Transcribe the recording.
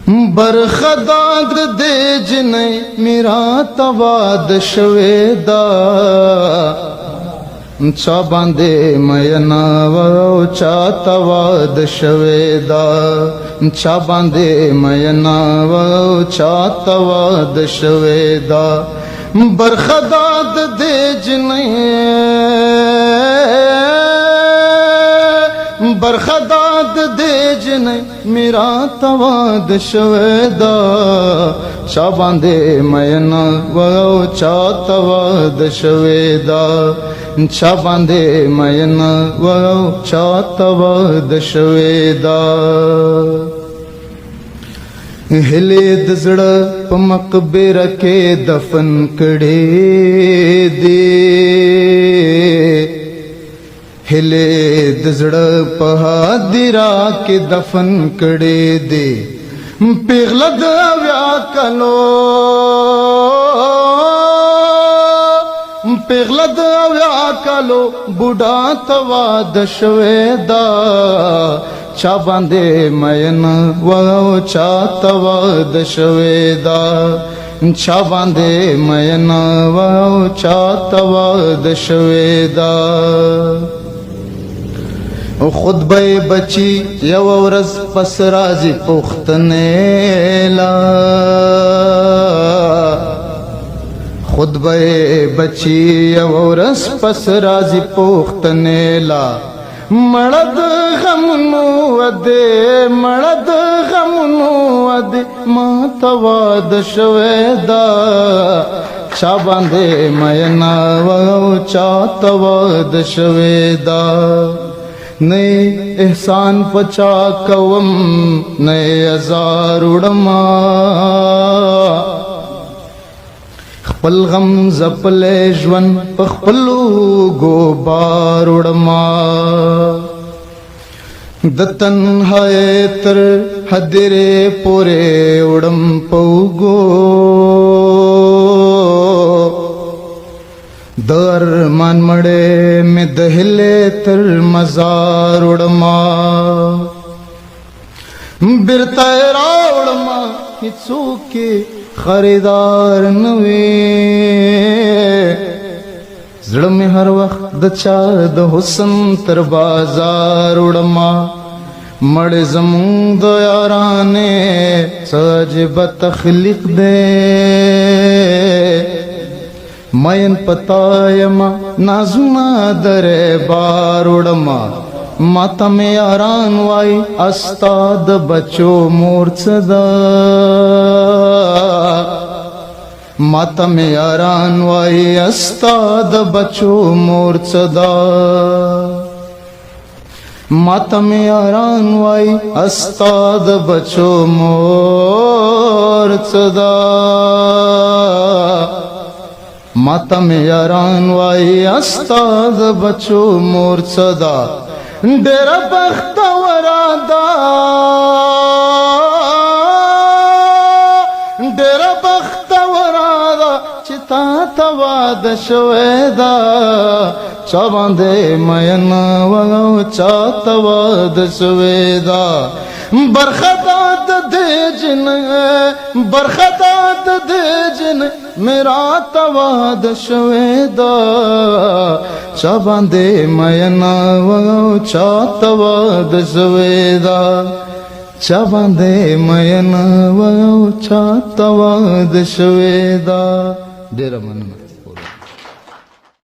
برخداد دے جنے میرا تواد شویدا چا باندے مینا و چا تواد شویدا چا باندے مینا و چا تواد شویدا برخداد دے جنے برخداد دے جنے میرا تواد شویدا چا باندے مینا و چا تواد شویدا چا باندے مینا و چا تواد شویدا ہلے دزڑا پا مقبرہ کے دفن کڑے دے ہلے دزڑا پا حادرہ کے دفن کڑے دے پیغلد ویا کلو پیغلد ویا کلو بوڑا تواد شویدا چا باندے مینا و چا تواد شویدا چا باندے مینا و چا تواد شویدا خطبہ بچی یو ورځ پس راځي پوښتنې لا خطبہ بچی یو ورځ پس راځي پوښتنې لا مړد غمونو ودې مړد غمونو ودې ما تواد شویدا چا باندې مینا و چا تواد شویدا نئے احسان پچا کوم نئے ازار اڑما خپل غم زپلے ژوند په خپلو ګوبار اڑما د تنهایی تر حدرې پورې اڑم پوګو درمان مڑے میں دہلے تر مزار اڑما برتا راوڑما ہچو کے خریدار نوے زڑ میں ہر وقت دچا د حسن تر بازار اڑما مڑے زمون د یارانے ساجب تخلیق دے مین پتایما نازونا در بار اڑما ماتا میں یاران وائی استاد بچو مورچدا ماتا میں یاران وائی استاد بچو مورچدا ماتا میں یاران وائی استاد بچو مورچدا ماتا میں یاران وائی استاد بچو مورچدا ڈیرا بختورادا ڈیرا بختورادا چتا تواد شویدا چا باندے مینا و چا تواد شویدا برخداد دے جن برخداد دے جن میرا تواد شویدا چا باندے مینا و چا تواد شویدا چا باندے مینا و چا تواد شویدا ډیر مننه